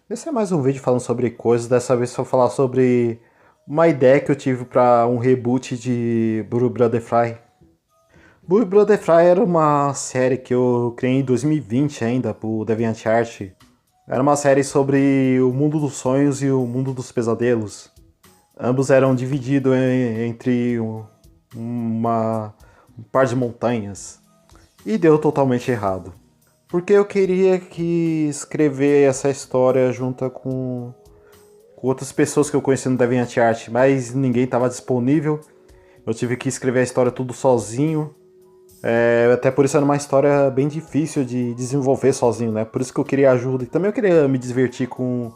Esse é mais um vídeo falando sobre coisas. Dessa vez eu vou falar sobre uma ideia que eu tive para um reboot de Blue Butterfly. Blue Butterfly era uma série que eu criei em 2020 ainda, pro DeviantArt. Era uma série sobre o mundo dos sonhos e o mundo dos pesadelos. Ambos eram divididos entre um par de montanhas. E deu totalmente errado. Porque eu queria que escrever essa história junto com outras pessoas que eu conheci no DeviantArt, mas ninguém estava disponível. Eu tive que escrever a história tudo sozinho. Até por isso era uma história bem difícil de desenvolver sozinho, né? Por isso que eu queria ajuda. E também eu queria me divertir com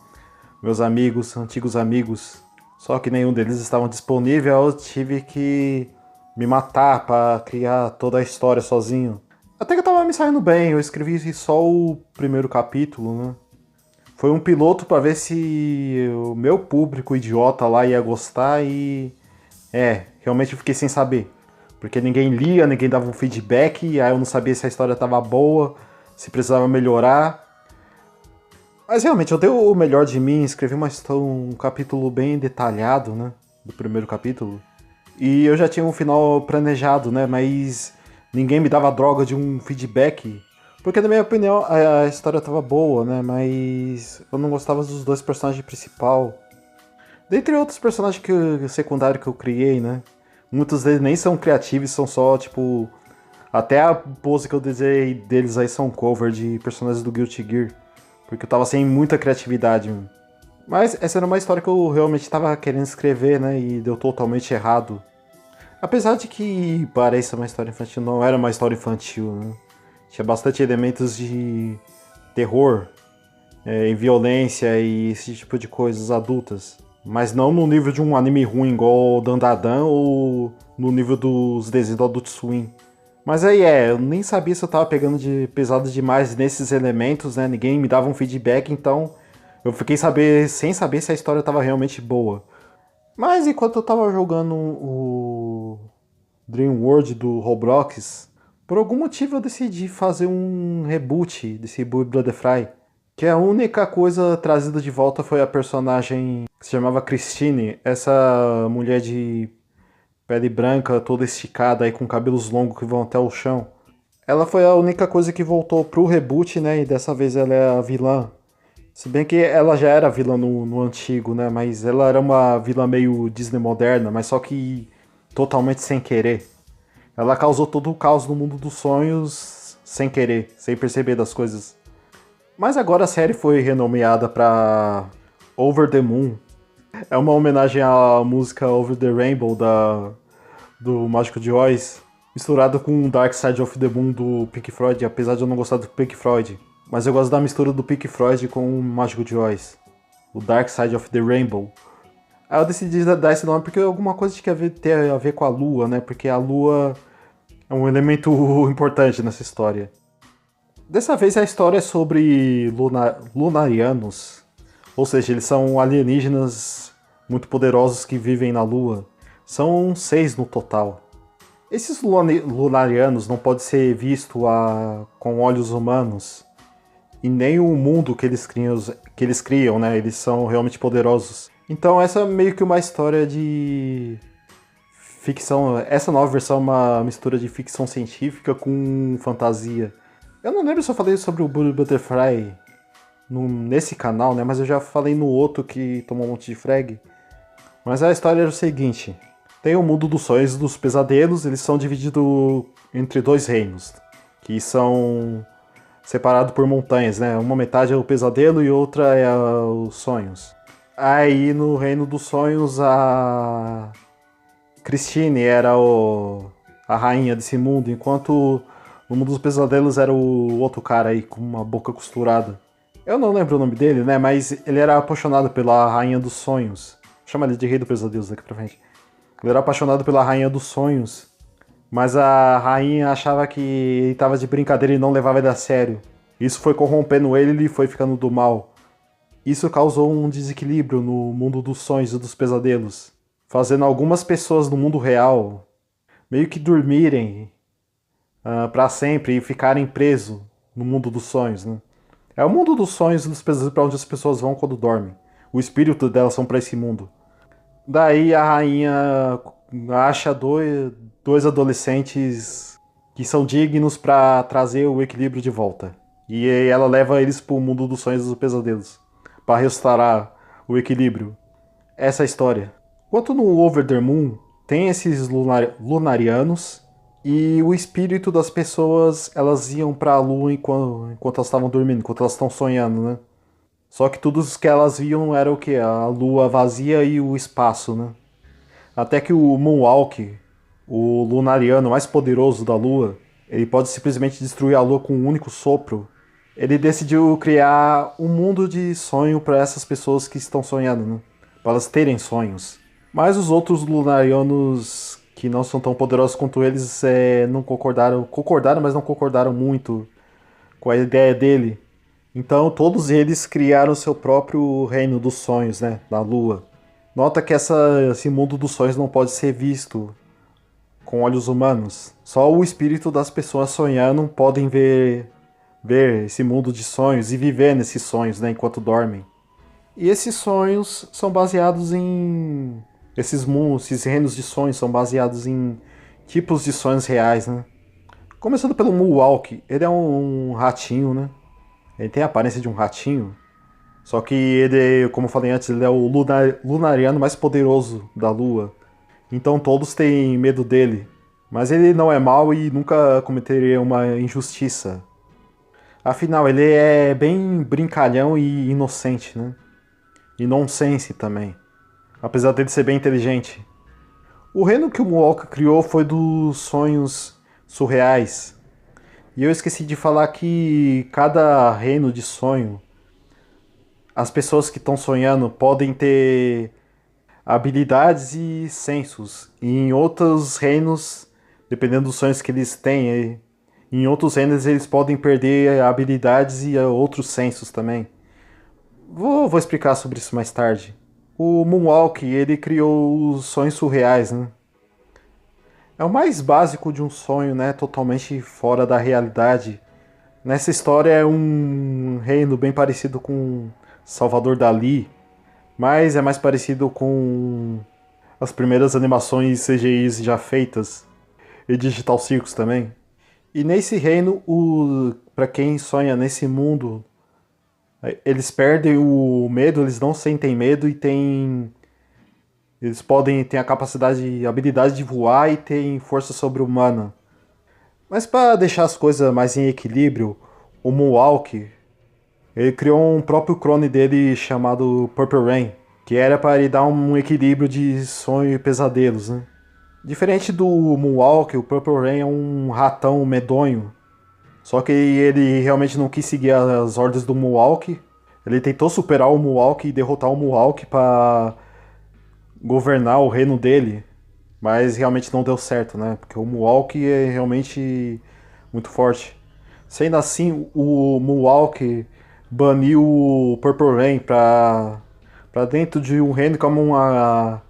meus amigos, antigos amigos. Só que nenhum deles estava disponível, eu tive que me matar para criar toda a história sozinho. Até que eu tava me saindo bem, eu escrevi só o primeiro capítulo, né? Foi um piloto para ver se o meu público idiota lá ia gostar e. Realmente eu fiquei sem saber. Porque ninguém lia, ninguém dava um feedback, aí eu não sabia se a história tava boa, se precisava melhorar. Mas realmente eu dei o melhor de mim, escrevi um capítulo bem detalhado, né? Do primeiro capítulo. E eu já tinha um final planejado, né? Mas ninguém me dava droga de um feedback. Porque, na minha opinião, a história tava boa, né? Mas eu não gostava dos dois personagens principais. Dentre outros personagens secundários que eu criei, né? Muitos deles nem são criativos, são só, tipo. Até a pose que eu desenhei deles aí são cover de personagens do Guilty Gear. Porque eu tava sem muita criatividade. Mas essa era uma história que eu realmente tava querendo escrever, né? E deu totalmente errado. Apesar de que pareça uma história infantil, não era uma história infantil, né? Tinha bastante elementos de terror, e violência e esse tipo de coisas adultas. Mas não no nível de um anime ruim igual o Dandadan ou no nível dos desenhos do Adult Swim. Mas aí eu nem sabia se eu tava pegando de pesado demais nesses elementos, né? Ninguém me dava um feedback, então eu fiquei sem saber se a história tava realmente boa. Mas enquanto eu tava jogando o Dream World do Roblox, por algum motivo eu decidi fazer um reboot desse Butterfly. Que a única coisa trazida de volta foi a personagem que se chamava Christine, essa mulher de pele branca, toda esticada aí com cabelos longos que vão até o chão. Ela foi a única coisa que voltou pro reboot, né? E dessa vez ela é a vilã. Se bem que ela já era vilã no antigo, né? Mas ela era uma vilã meio Disney moderna, mas só que totalmente sem querer. Ela causou todo o caos no mundo dos sonhos sem querer, sem perceber das coisas. Mas agora a série foi renomeada para Over the Moon. É uma homenagem à música Over the Rainbow do Mágico de Oz, misturado com Dark Side of the Moon do Pink Floyd, apesar de eu não gostar do Pink Floyd. Mas eu gosto da mistura do Pink Floyd com o Mágico de Oz, o Dark Side of the Rainbow. Aí eu decidi dar esse nome porque alguma coisa tinha ter a ver com a lua, né? Porque a lua é um elemento importante nessa história. Dessa vez a história é sobre lunarianos, ou seja, eles são alienígenas muito poderosos que vivem na Lua. São 6 no total. Esses lunarianos não podem ser vistos com olhos humanos e nem o mundo que eles criam, né? Eles são realmente poderosos. Então essa é meio que uma história de ficção. Essa nova versão é uma mistura de ficção científica com fantasia. Eu não lembro se eu falei sobre o Blue Butterfly nesse canal, né? Mas eu já falei no outro que tomou um monte de frag. Mas a história era o seguinte: tem o mundo dos sonhos e dos pesadelos, eles são divididos entre dois reinos, que são separados por montanhas, né? Uma metade é o pesadelo e outra é os sonhos. Aí no reino dos sonhos a Christine era a rainha desse mundo, enquanto no mundo dos pesadelos era o outro cara aí com uma boca costurada. Eu não lembro o nome dele, né? Mas ele era apaixonado pela rainha dos sonhos. Chama ele de rei dos pesadelos daqui pra frente. Ele era apaixonado pela rainha dos sonhos, mas a rainha achava que ele tava de brincadeira e não levava ele a sério. Isso foi corrompendo ele e ele foi ficando do mal. Isso causou um desequilíbrio no mundo dos sonhos e dos pesadelos, fazendo algumas pessoas no mundo real meio que dormirem para sempre e ficarem presos no mundo dos sonhos, né? É o mundo dos sonhos dos pesadelos pra onde as pessoas vão quando dormem. O espírito delas são pra esse mundo. Daí a rainha acha dois adolescentes que são dignos pra trazer o equilíbrio de volta. E ela leva eles pro mundo dos sonhos e dos pesadelos. Pra restaurar o equilíbrio. Essa é a história. Enquanto no Over the Moon tem esses lunarianos e o espírito das pessoas, elas iam pra lua enquanto elas estavam dormindo, enquanto elas estão sonhando, né? Só que tudo que elas viam era o que? A lua vazia e o espaço, né? Até que o Moonwalk, o lunariano mais poderoso da lua, ele pode simplesmente destruir a lua com um único sopro. Ele decidiu criar um mundo de sonho para essas pessoas que estão sonhando, né? Para elas terem sonhos. Mas os outros lunarianos que não são tão poderosos quanto eles não concordaram. Concordaram, mas não concordaram muito com a ideia dele. Então todos eles criaram seu próprio reino dos sonhos, né? Na Lua. Nota que esse mundo dos sonhos não pode ser visto com olhos humanos. Só o espírito das pessoas sonhando podem ver esse mundo de sonhos e viver nesses sonhos, né? Enquanto dormem. E esses sonhos são baseados em esses reinos de sonhos são baseados em tipos de sonhos reais, né? Começando pelo Moonwalk, ele é um ratinho, né? Ele tem a aparência de um ratinho, só que ele, como eu falei antes, ele é o lunariano mais poderoso da Lua. Então todos têm medo dele. Mas ele não é mau e nunca cometeria uma injustiça. Afinal, ele é bem brincalhão e inocente, né? E nonsense também. Apesar dele ser bem inteligente. O reino que o Moonwalker criou foi dos sonhos surreais. E eu esqueci de falar que cada reino de sonho, as pessoas que estão sonhando podem ter habilidades e sensos. E em outros reinos, dependendo dos sonhos que eles têm, em outros reinos eles podem perder habilidades e outros sensos também. Vou explicar sobre isso mais tarde. O Moonwalk, ele criou os sonhos surreais, né? É o mais básico de um sonho, né? Totalmente fora da realidade. Nessa história é um reino bem parecido com Salvador Dali, mas é mais parecido com as primeiras animações CGIs já feitas e Digital Circus também. E nesse reino, para quem sonha nesse mundo, eles perdem o medo, eles não sentem medo e eles podem ter a capacidade, a habilidade de voar e ter força sobre-humana. Mas para deixar as coisas mais em equilíbrio, o Moonwalk, ele criou um próprio clone dele chamado Purple Rain, que era para ele dar um equilíbrio de sonho e pesadelos, né? Diferente do Moonwalk, o Purple Rain é um ratão medonho. Só que ele realmente não quis seguir as ordens do Moonwalk. Ele tentou superar o Moonwalk e derrotar o Moonwalk para governar o reino dele, mas realmente não deu certo, né? Porque o Moonwalk é realmente muito forte. Sendo assim, o Moonwalk baniu o Purple Rain pra dentro de um reino como uma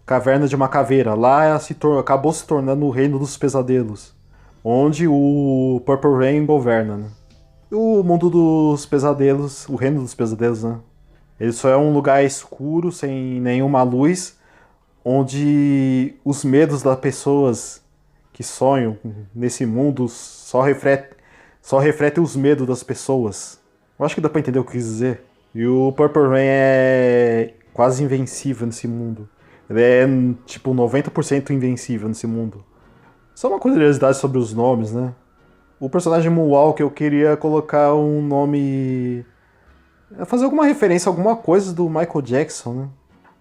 caverna de uma caveira. Lá acabou se tornando o reino dos pesadelos, onde o Purple Rain governa, né? E o mundo dos pesadelos, o reino dos pesadelos, né? Ele só é um lugar escuro, sem nenhuma luz, onde os medos das pessoas que sonham nesse mundo só refletem os medos das pessoas. Eu acho que dá pra entender o que eu quis dizer. E o Purple Rain é quase invencível nesse mundo. Ele é tipo 90% invencível nesse mundo. Só uma curiosidade sobre os nomes, né? O personagem Moonwalker eu queria colocar um nome. Fazer alguma referência a alguma coisa do Michael Jackson, né?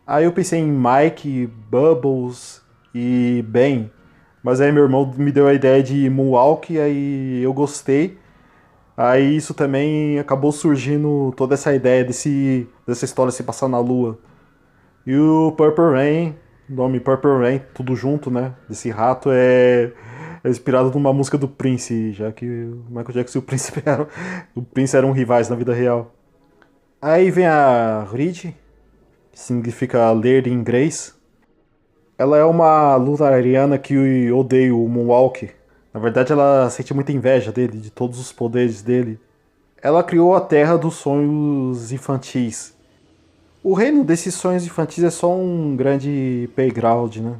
Aí eu pensei em Mike, Bubbles e Ben. Mas aí meu irmão me deu a ideia de Moonwalk, aí eu gostei. Aí isso também acabou surgindo toda essa ideia dessa história se passar na Lua. E o Purple Rain, o nome Purple Rain, tudo junto, né? Desse rato é inspirado numa música do Prince, já que o Michael Jackson e o Prince eram rivais na vida real. Aí vem a Reed, que significa ler em inglês. Ela é uma lunariana que odeia o Moonwalk. Na verdade, ela sente muita inveja dele, de todos os poderes dele. Ela criou a Terra dos Sonhos Infantis. O reino desses sonhos infantis é só um grande playground, né?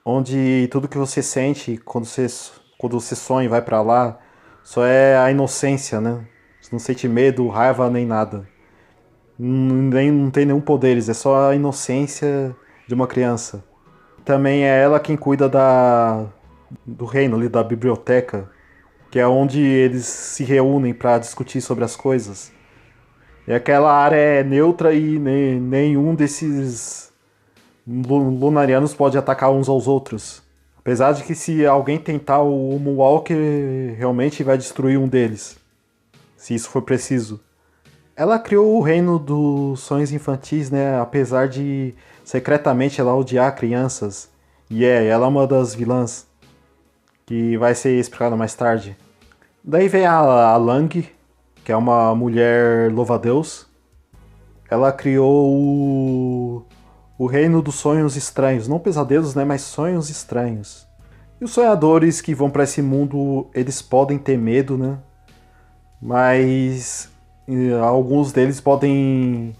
Onde tudo que você sente quando você sonha e vai pra lá só é a inocência, né? Você não sente medo, raiva nem nada. Não tem nenhum poderes, é só a inocência de uma criança. Também é ela quem cuida do reino ali, da biblioteca, que é onde eles se reúnem para discutir sobre as coisas. E aquela área é neutra e nenhum desses lunarianos pode atacar uns aos outros. Apesar de que se alguém tentar o Moonwalker, realmente vai destruir um deles. Se isso for preciso. Ela criou o reino dos sonhos infantis, né? Apesar de secretamente ela odiar crianças. E ela é uma das vilãs, que vai ser explicada mais tarde. Daí vem a Lang, que é uma mulher louva-a-Deus. Ela criou o reino dos sonhos estranhos. Não pesadelos, né? Mas sonhos estranhos. E os sonhadores que vão para esse mundo, eles podem ter medo, né? Mas alguns deles podem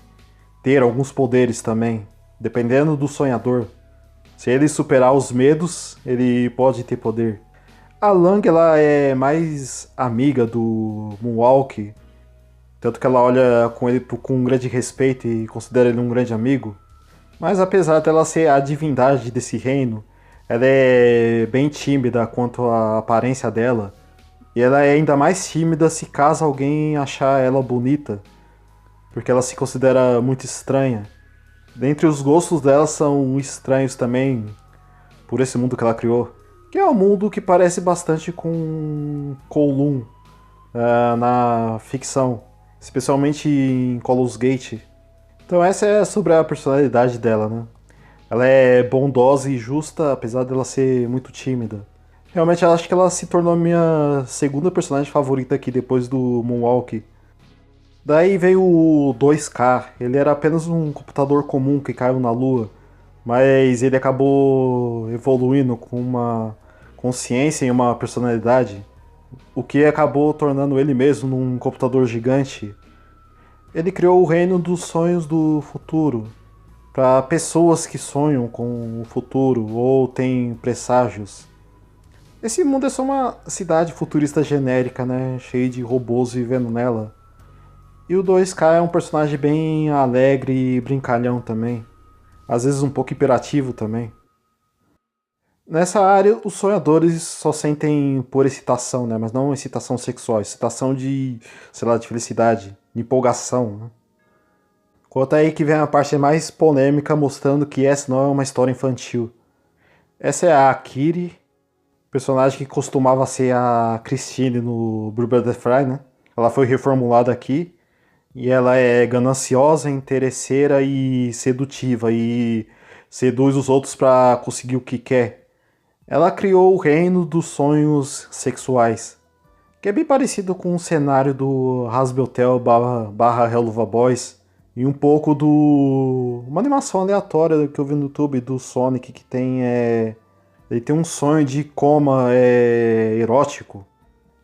ter alguns poderes também, dependendo do sonhador. Se ele superar os medos, ele pode ter poder. A Lang, ela é mais amiga do Moonwalk, tanto que ela olha com ele com um grande respeito e considera ele um grande amigo. Mas apesar dela ser a divindade desse reino, ela é bem tímida quanto à aparência dela. E ela é ainda mais tímida se caso alguém achar ela bonita, porque ela se considera muito estranha. Dentre os gostos dela são estranhos também, por esse mundo que ela criou. Que é um mundo que parece bastante com Kowloon na ficção, especialmente em Kolos Gate. Então essa é sobre a personalidade dela, né? Ela é bondosa e justa, apesar dela ser muito tímida. Realmente eu acho que ela se tornou a minha segunda personagem favorita aqui depois do Moonwalk. Daí veio o 2K, ele era apenas um computador comum que caiu na Lua, mas ele acabou evoluindo com uma consciência e uma personalidade, o que acabou tornando ele mesmo num computador gigante. Ele criou o reino dos sonhos do futuro, para pessoas que sonham com o futuro ou têm presságios. Esse mundo é só uma cidade futurista genérica, né? Cheia de robôs vivendo nela. E o 2K é um personagem bem alegre e brincalhão também. Às vezes um pouco hiperativo também. Nessa área, os sonhadores só sentem por excitação, né? Mas não excitação sexual, excitação de, sei lá, de felicidade, de empolgação, né? Quanto aí que vem a parte mais polêmica mostrando que essa não é uma história infantil. Essa é a Akiri, personagem que costumava ser a Christine no Blue Butterfly, né? Ela foi reformulada aqui e ela é gananciosa, interesseira e sedutiva e seduz os outros para conseguir o que quer. Ela criou o reino dos sonhos sexuais, que é bem parecido com o cenário do Hasbeltel barra Helluva Boys e um pouco do uma animação aleatória que eu vi no YouTube do Sonic que tem ele tem um sonho de coma erótico.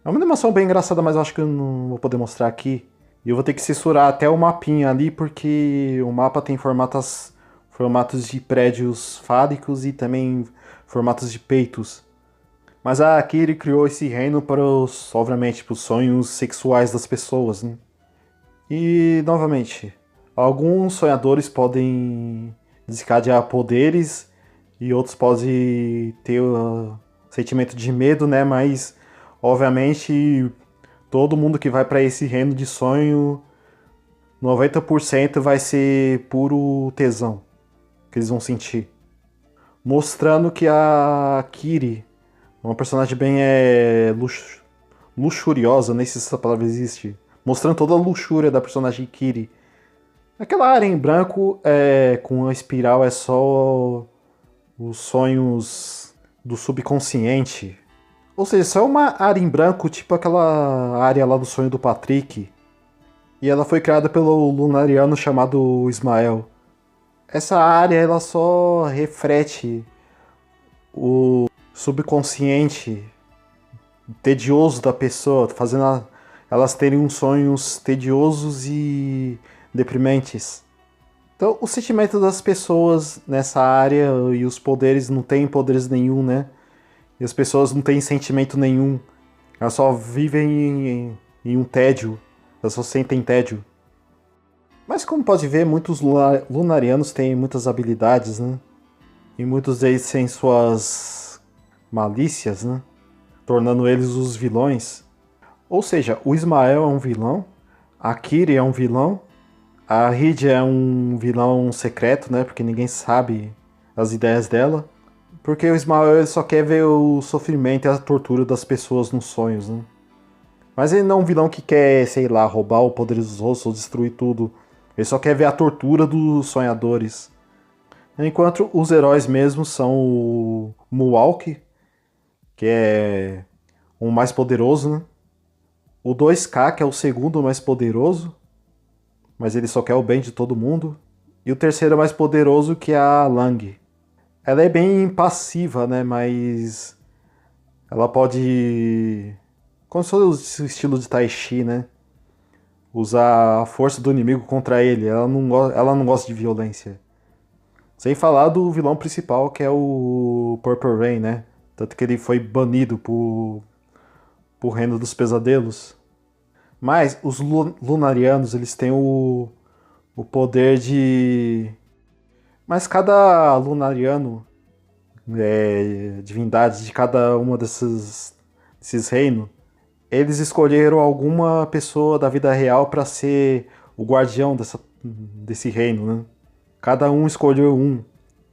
É uma animação bem engraçada, mas eu acho que eu não vou poder mostrar aqui. E eu vou ter que censurar até o mapinha ali, porque o mapa tem formatos de prédios fálicos e também formatos de peitos. Mas a Akiri criou esse reino para obviamente, para os sonhos sexuais das pessoas, né? E, novamente, alguns sonhadores podem desencadear poderes e outros podem ter sentimento de medo, né? Mas, obviamente, todo mundo que vai para esse reino de sonho, 90% vai ser puro tesão que eles vão sentir. Mostrando que a Kiri é uma personagem bem luxuriosa, nem sei se essa palavra existe. Mostrando toda a luxúria da personagem Kiri. Aquela área em branco com a espiral é só os sonhos do subconsciente. Ou seja, só uma área em branco, tipo aquela área lá do sonho do Patrick. E ela foi criada pelo lunariano chamado Ismael. Essa área ela só reflete o subconsciente tedioso da pessoa, elas terem uns sonhos tediosos e deprimentes. Então, o sentimento das pessoas nessa área e os poderes não têm poderes nenhum, né? E as pessoas não têm sentimento nenhum. Elas só vivem em um tédio. Elas só sentem tédio. Mas como pode ver, muitos lunarianos têm muitas habilidades, né? E muitos deles têm suas malícias, né? Tornando eles os vilões. Ou seja, o Ismael é um vilão, a Kiri é um vilão, a Reed é um vilão secreto, né? Porque ninguém sabe as ideias dela. Porque o Ismael ele só quer ver o sofrimento e a tortura das pessoas nos sonhos, né? Mas ele não é um vilão que quer, sei lá, roubar o poder dos outros ou destruir tudo. Ele só quer ver a tortura dos sonhadores. Enquanto os heróis mesmos são o Muwalk, que é o mais poderoso, né? O 2K, que é o segundo mais poderoso, mas ele só quer o bem de todo mundo. E o terceiro mais poderoso, que é a Lang. Ela é bem passiva, né? Mas ela pode, como se fosse o estilo de Tai Chi, né? Usar a força do inimigo contra ele. Ela não gosta de violência. Sem falar do vilão principal, que é o Purple Rain, né? Tanto que ele foi banido por Reino dos Pesadelos. Mas os Lunarianos, eles têm o poder de... Mas cada Lunariano, divindade de cada uma desses reinos, eles escolheram alguma pessoa da vida real para ser o guardião desse reino, né? Cada um escolheu um.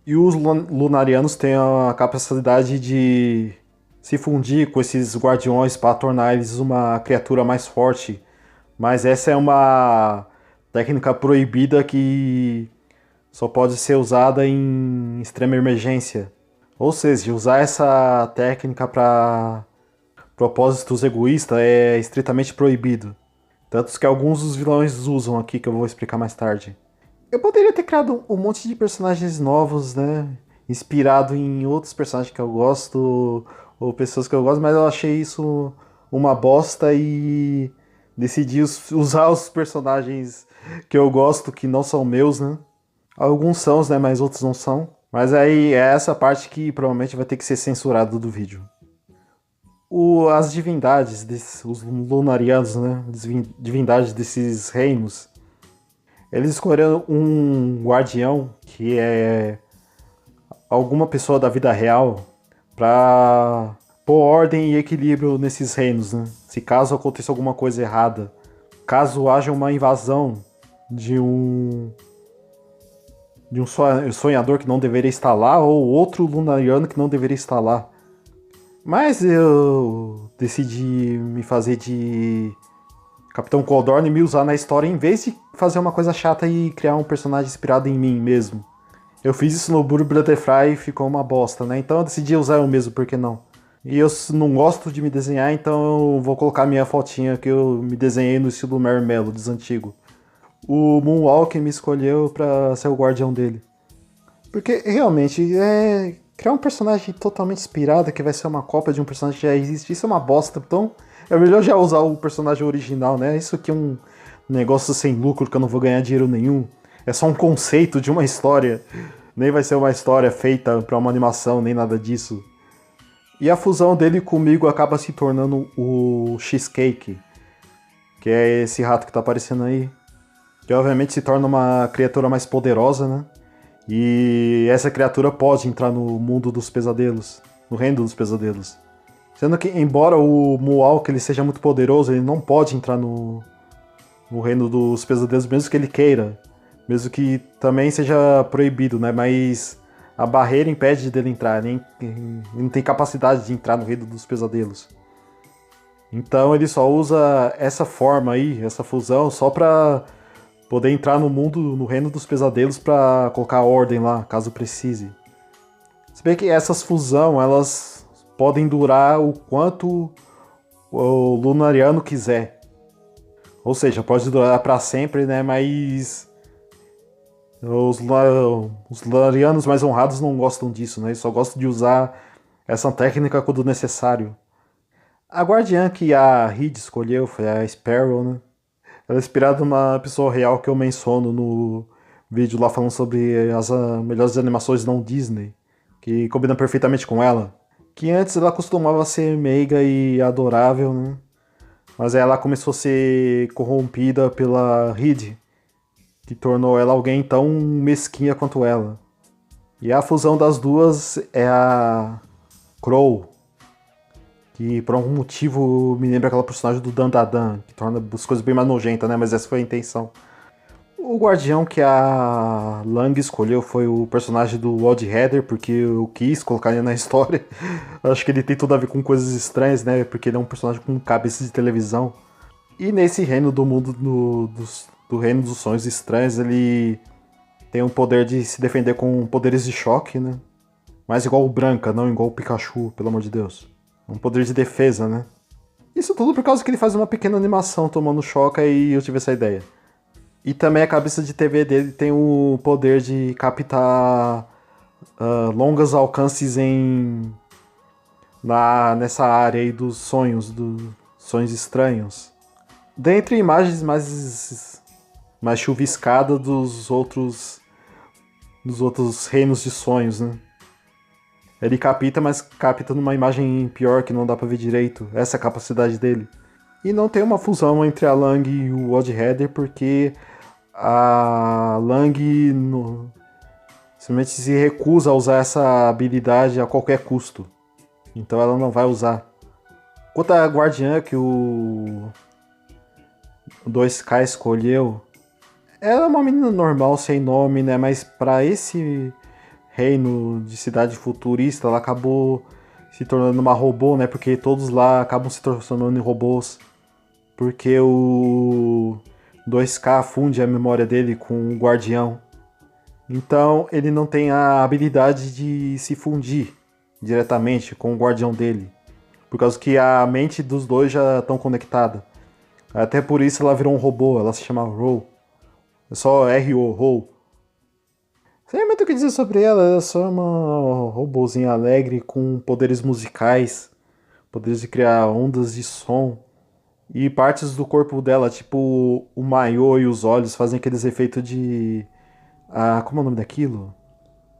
E os Lunarianos têm a capacidade de se fundir com esses guardiões para tornar eles uma criatura mais forte. Mas essa é uma técnica proibida que só pode ser usada em extrema emergência. Ou seja, usar essa técnica para propósitos egoístas é estritamente proibido. Tanto que alguns dos vilões usam aqui, que eu vou explicar mais tarde. Eu poderia ter criado um monte de personagens novos, né? Inspirado em outros personagens que eu gosto, ou pessoas que eu gosto, mas eu achei isso uma bosta e decidi usar os personagens que eu gosto, que não são meus, né? Alguns são, né? Mas outros não são. Mas aí é essa parte que provavelmente vai ter que ser censurada do vídeo. As divindades, os lunarianos, né? Divindades desses reinos, eles escolheram um guardião que é alguma pessoa da vida real para pôr ordem e equilíbrio nesses reinos, né? Se caso aconteça alguma coisa errada, caso haja uma invasão de um sonhador que não deveria estar lá ou outro lunariano que não deveria estar lá. Mas eu decidi me fazer de Capitão Codorn e me usar na história em vez de fazer uma coisa chata e criar um personagem inspirado em mim mesmo. Eu fiz isso no Burro Butterfly e ficou uma bosta, né? Então eu decidi usar eu mesmo, por que não? E eu não gosto de me desenhar, então eu vou colocar minha fotinha que eu me desenhei no estilo Mary Melodies antigo. O Moonwalker me escolheu pra ser o guardião dele. Porque realmente criar um personagem totalmente inspirado que vai ser uma cópia de um personagem que já existe, isso é uma bosta. Então é melhor já usar o personagem original, né? Isso aqui é um negócio sem lucro que eu não vou ganhar dinheiro nenhum. É só um conceito de uma história. Nem vai ser uma história feita pra uma animação, nem nada disso. E a fusão dele comigo acaba se tornando o Cheesecake, que é esse rato que tá aparecendo aí. Que obviamente se torna uma criatura mais poderosa, né? E essa criatura pode entrar no mundo dos pesadelos, no reino dos pesadelos. Sendo que, embora o Muwalk ele seja muito poderoso, ele não pode entrar no reino dos pesadelos, mesmo que ele queira. Mesmo que também seja proibido, né? Mas a barreira impede dele entrar, ele não tem capacidade de entrar no reino dos pesadelos. Então ele só usa essa forma aí, essa fusão, só pra poder entrar no reino dos pesadelos pra colocar ordem lá, caso precise. Se bem que essas fusão, elas podem durar o quanto o Lunariano quiser. Ou seja, pode durar pra sempre, né? Mas os Lunarianos mais honrados não gostam disso, né? Eles só gostam de usar essa técnica quando necessário. A guardiã que a Reed escolheu foi a Sparrow, né? Ela é inspirada numa pessoa real que eu menciono no vídeo lá falando sobre as melhores animações não Disney, que combina perfeitamente com ela. Que antes ela costumava ser meiga e adorável, né? Mas aí ela começou a ser corrompida pela Reed, que tornou ela alguém tão mesquinha quanto ela. E a fusão das duas é a Crow, que por algum motivo me lembra aquela personagem do Dandadan, que torna as coisas bem mais nojentas, né? Mas essa foi a intenção. O guardião que a Lang escolheu foi o personagem do Odd Heather, porque eu quis colocar ele na história. Eu acho que ele tem tudo a ver com coisas estranhas, né? Porque ele é um personagem com cabeça de televisão. E nesse reino do mundo do reino dos sonhos estranhos, ele tem o poder de se defender com poderes de choque, né? Mas igual o Branca, não igual o Pikachu, pelo amor de Deus. Um poder de defesa, né? Isso tudo por causa que ele faz uma pequena animação tomando choque e eu tive essa ideia. E também a cabeça de TV dele tem o poder de captar longas alcances nessa área aí dos sonhos estranhos. Dentre imagens mais chuviscadas dos outros reinos de sonhos, né? Ele capta, mas capta numa imagem pior que não dá pra ver direito. Essa é a capacidade dele. E não tem uma fusão entre a Lang e o Odd Heather, porque a Lang simplesmente se recusa a usar essa habilidade a qualquer custo. Então ela não vai usar. Quanto à guardiã que o 2K escolheu, ela é uma menina normal, sem nome, né? Mas para esse reino de cidade futurista, ela acabou se tornando uma robô, né? Porque todos lá acabam se transformando em robôs. Porque o 2K funde a memória dele com o guardião. Então ele não tem a habilidade de se fundir diretamente com o guardião dele. Por causa que a mente dos dois já estão conectada. Até por isso ela virou um robô, ela se chama Ro. É só R-O, Ro. Sem muito o que dizer sobre ela, ela é só uma robozinha alegre com poderes musicais, poderes de criar ondas de som. E partes do corpo dela, tipo o maiô e os olhos, fazem aqueles efeitos de. Ah, como é o nome daquilo?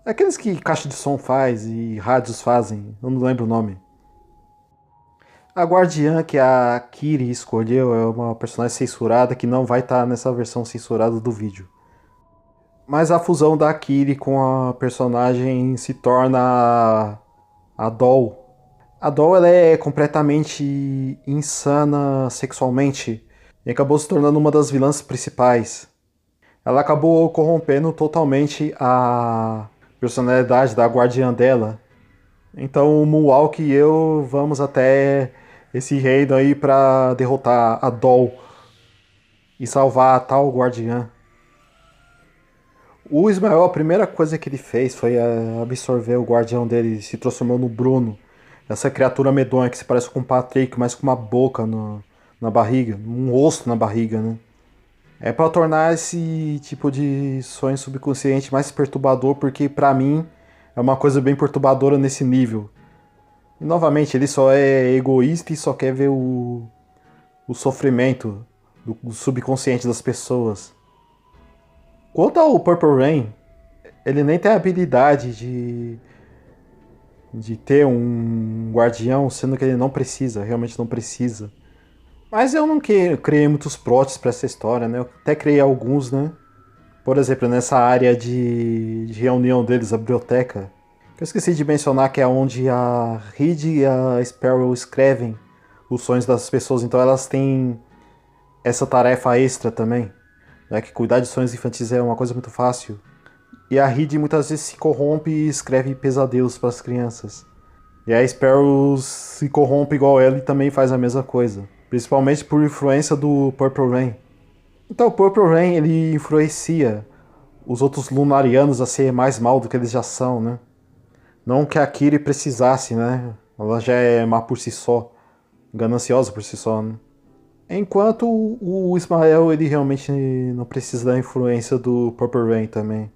Aqueles que caixa de som faz e rádios fazem, eu não lembro o nome. A guardiã que a Kiri escolheu é uma personagem censurada que não vai estar nessa versão censurada do vídeo. Mas a fusão da Kiri com a personagem se torna a Doll. A Doll ela é completamente insana sexualmente e acabou se tornando uma das vilãs principais. Ela acabou corrompendo totalmente a personalidade da guardiã dela. Então o Moonwalk e eu vamos até esse reino aí pra derrotar a Doll e salvar a tal guardiã. O Ismael, a primeira coisa que ele fez foi absorver o guardião dele e se transformou no Bruno. Essa criatura medonha que se parece com o Patrick, mas com uma boca na barriga, um rosto na barriga, né? É pra tornar esse tipo de sonho subconsciente mais perturbador, porque pra mim é uma coisa bem perturbadora nesse nível. E novamente, ele só é egoísta e só quer ver o sofrimento do subconsciente das pessoas. Quanto ao Purple Rain, ele nem tem a habilidade de ter um guardião, sendo que ele não precisa, realmente não precisa. Mas eu não criei muitos plots pra essa história, né? Eu até criei alguns, né? Por exemplo, nessa área de reunião deles, a biblioteca, que eu esqueci de mencionar que é onde a Reed e a Sparrow escrevem os sonhos das pessoas, então elas têm essa tarefa extra também, né? Que cuidar de sonhos infantis é uma coisa muito fácil. E a Reed muitas vezes se corrompe e escreve pesadelos para as crianças. E a Sparrow se corrompe igual ela e também faz a mesma coisa. Principalmente por influência do Purple Rain. Então o Purple Rain ele influencia os outros Lunarianos a ser mais mal do que eles já são, né? Não que a Kiri precisasse, né? Ela já é má por si só. Gananciosa por si só, né? Enquanto o Ismael ele realmente não precisa da influência do Purple Rain também.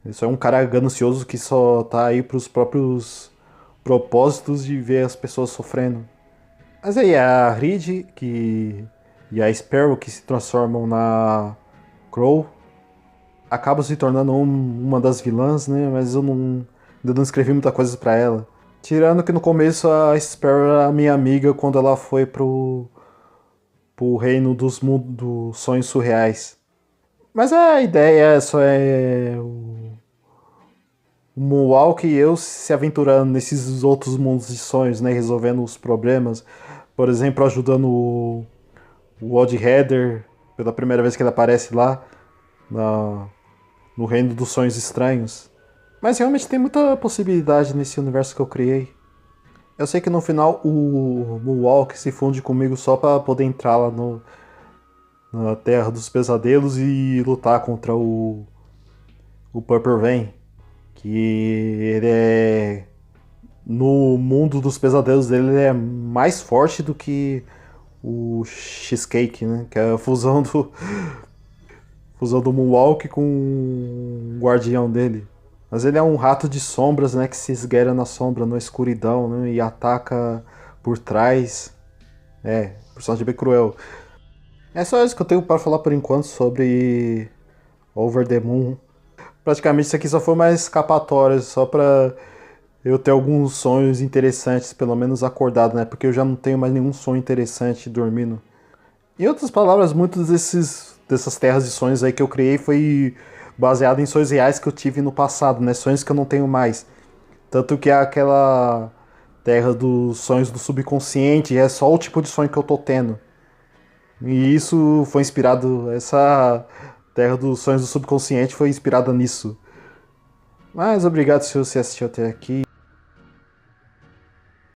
Ele só é um cara ganancioso que só tá aí pros próprios propósitos de ver as pessoas sofrendo. Mas aí, a Reed e a Sparrow que se transformam na Crow acabam se tornando uma das vilãs, né? Mas eu ainda não escrevi muita coisa pra ela. Tirando que no começo a Sparrow era minha amiga quando ela foi pro reino dos sonhos surreais. Mas a ideia só é o Moonwalk e eu se aventurando nesses outros mundos de sonhos, né? Resolvendo os problemas. Por exemplo, ajudando o Odd Heather pela primeira vez que ele aparece lá na, no reino dos sonhos estranhos. Mas realmente tem muita possibilidade nesse universo que eu criei. Eu sei que no final o Moonwalk se funde comigo só pra poder entrar lá na Terra dos Pesadelos e lutar contra o Purple Vein. Que ele é. No mundo dos pesadelos dele, ele é mais forte do que o Cheesecake, né? Que é a fusão do Moonwalk com o guardião dele. Mas ele é um rato de sombras, né? Que se esgueira na sombra, na escuridão, né? E ataca por trás. É, personagem bem cruel. É só isso que eu tenho para falar por enquanto sobre Over the Moon. Praticamente isso aqui só foi uma escapatória, só pra eu ter alguns sonhos interessantes, pelo menos acordado, né? Porque eu já não tenho mais nenhum sonho interessante dormindo. Em outras palavras, muitos dessas terras de sonhos aí que eu criei foi baseado em sonhos reais que eu tive no passado, né? Sonhos que eu não tenho mais. Tanto que é aquela terra dos sonhos do subconsciente é só o tipo de sonho que eu tô tendo. E isso foi inspirado, essa terra dos sonhos do subconsciente foi inspirada nisso. Mas obrigado se você assistiu até aqui.